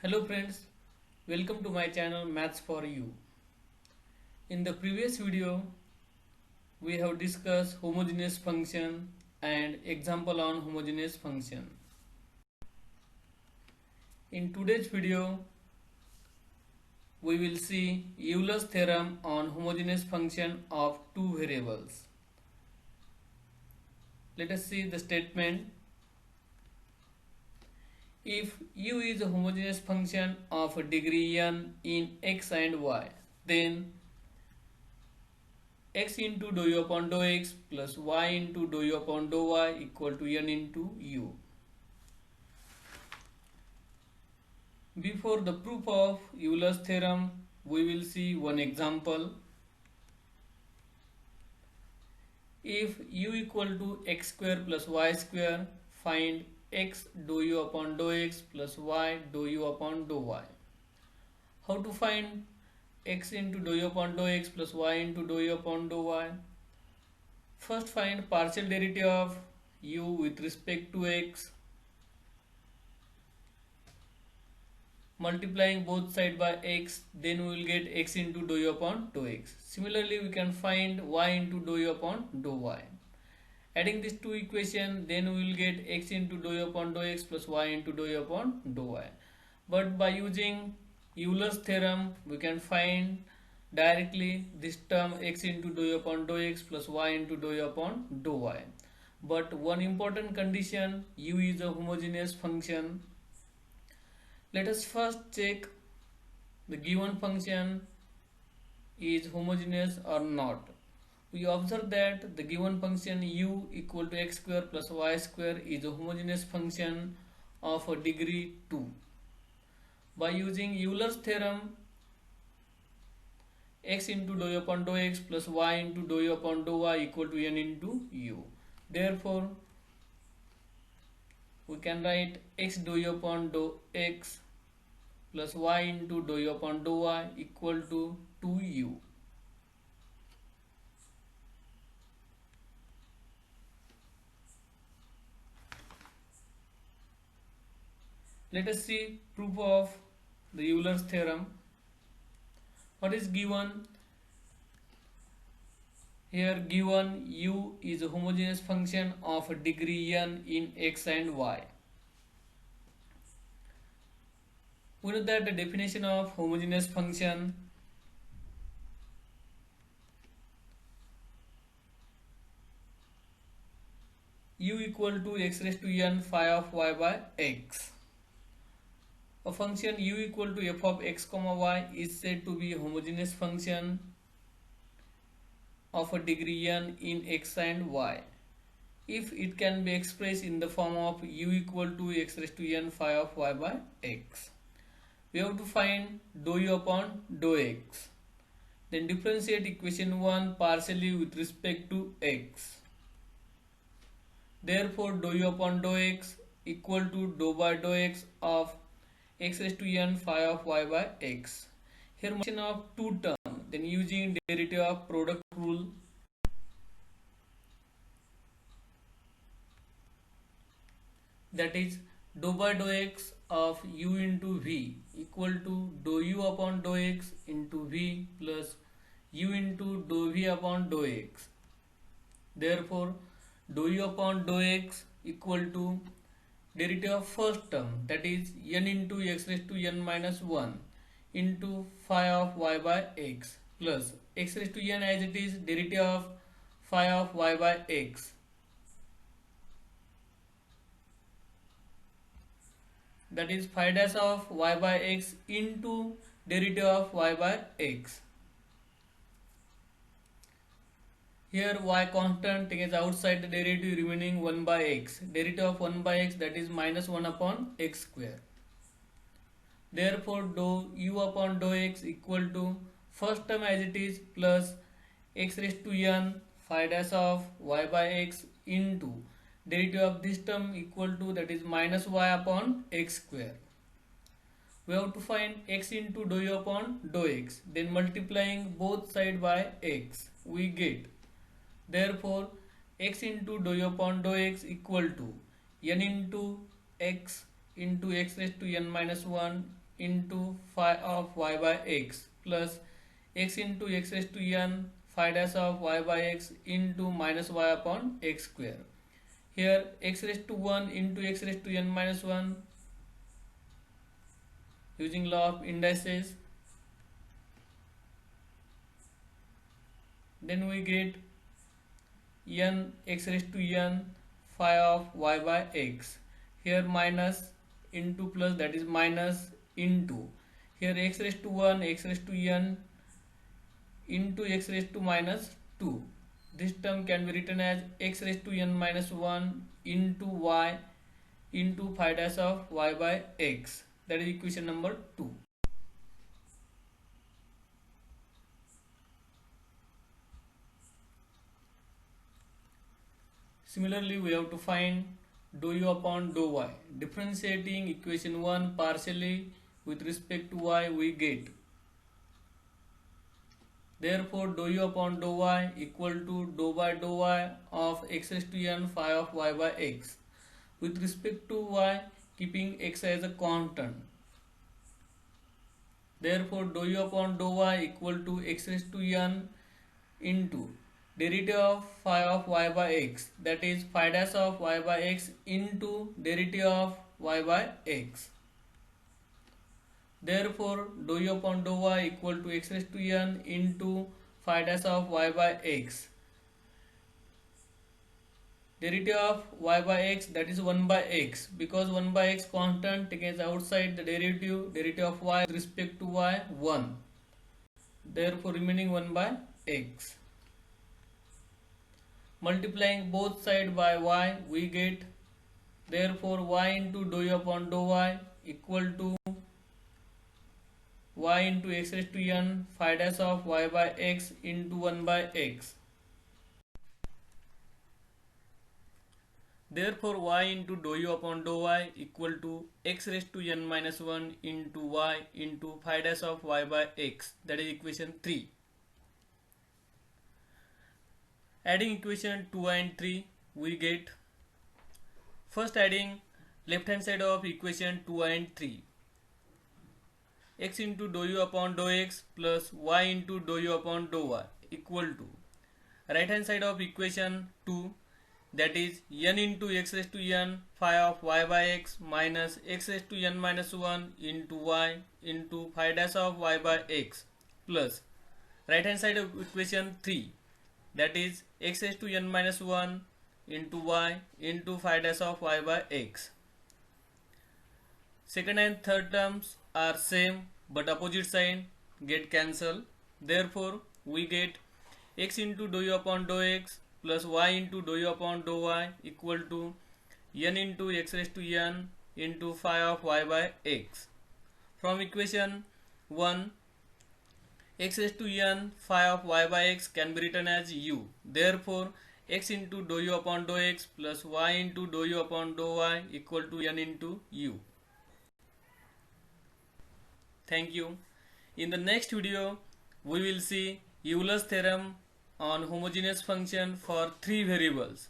Hello friends, welcome to my channel Maths for You. In the previous video, we have discussed homogeneous function and example on homogeneous function. In today's video, we will see Euler's theorem on homogeneous function of two variables. Let us see the statement. If u is a homogeneous function of degree n in x and y, then x into dou u upon dou x plus y into dou u upon dou y equal to n into u. Before the proof of Euler's theorem, we will see one example. If u equal to x square plus y square, find x dou u upon dou x plus y dou u upon dou y. How to find x into dou u upon dou x plus y into dou u upon dou y? First find partial derivative of u with respect to x, multiplying both sides by x, then we will get x into dou u upon dou x. Similarly, we can find y into dou u upon dou y. Adding these two equations, then we will get x into dou u upon dou x plus y into dou u upon dou y. But by using Euler's theorem, we can find directly this term x into dou u upon dou x plus y into dou u upon dou y. But one important condition, u is a homogeneous function. Let us first check the given function is homogeneous or not. We observe that the given function u equal to x square plus y square is a homogeneous function of a degree 2. By using Euler's theorem, x into dou u upon dou x plus y into dou u upon dou y equal to n into u. Therefore, we can write x dou u upon dou x plus y into dou u upon dou y equal to 2u. Let us see proof of the Euler's theorem. What is given? Here given u is a homogeneous function of a degree n in x and y. We know that the definition of homogeneous function u equal to x raised to n phi of y by x. A function u equal to f of x comma y is said to be a homogeneous function of a degree n in x and y if it can be expressed in the form of u equal to x raised to n phi of y by x. We have to find dou u upon dou x. Then differentiate equation 1 partially with respect to x. Therefore, dou u upon dou x equal to dou by dou x of x raised to n phi of y by x. Here multiplication of two terms, then using derivative of product rule, that is dou by dou x of u into v equal to dou u upon dou x into v plus u into dou v upon dou x. Therefore, dou u upon dou x equal to derivative of first term, that is n into x raised to n minus 1 into phi of y by x plus x raised to n as it is derivative of phi of y by x, that is phi dash of y by x into derivative of y by x. Here y constant is outside the derivative remaining 1 by x. Derivative of 1 by x, that is minus 1 upon x square. Therefore, dou u upon dou x equal to first term as it is plus x raised to n phi dash of y by x into derivative of this term equal to, that is minus y upon x square. We have to find x into dou u upon dou x. Then multiplying both sides by x, we get. Therefore, x into dou u upon dou x equal to n into x raised to n minus 1 into phi of y by x plus x into x raised to n phi dash of y by x into minus y upon x square. Here x raised to 1 into x raised to n minus 1 using law of indices. Then we get n x raised to n phi of y by x. Here minus into plus, that is minus into. Here x raised to 1 x raised to n into x raised to minus 2. This term can be written as x raised to n minus 1 into y into phi dash of y by x. That is equation number 2. Similarly, we have to find dou u upon dou y. Differentiating equation 1 partially with respect to y, we get. Therefore, dou u upon dou y equal to dou by dou y of x raised to n phi of y by x. With respect to y, keeping x as a constant. Therefore, dou u upon dou y equal to x raised to n into derivative of phi of y by x, that is phi dash of y by x into derivative of y by x. Therefore, dou u upon dou y equal to x raised to n into phi dash of y by x. Derivative of y by x, that is 1 by x, because 1 by x constant taken outside the derivative of y with respect to y 1. Therefore, remaining 1 by x. Multiplying both sides by y, we get, therefore y into dou u upon dou y equal to y into x raised to n phi dash of y by x into 1 by x. Therefore, y into dou u upon dou y equal to x raised to n minus 1 into y into phi dash of y by x. That is equation 3. Adding equation 2 and 3, we get, first adding left hand side of equation 2 and 3. X into dou u upon dou x plus y into dou u upon dou y equal to right hand side of equation 2, that is n into x raised to n phi of y by x minus x raised to n minus 1 into y into phi dash of y by x plus right hand side of equation 3, that is x raised to n minus 1 into y into phi dash of y by x. Second and third terms are same but opposite sign get cancelled. Therefore, we get x into dou u upon dou x plus y into dou u upon dou y equal to n into x raised to n into phi of y by x. From equation 1, x raised to n phi of y by x can be written as u. Therefore, x into dou u upon dou x plus y into dou u upon dou y equal to n into u. Thank you. In the next video, we will see Euler's theorem on homogeneous function for 3 variables.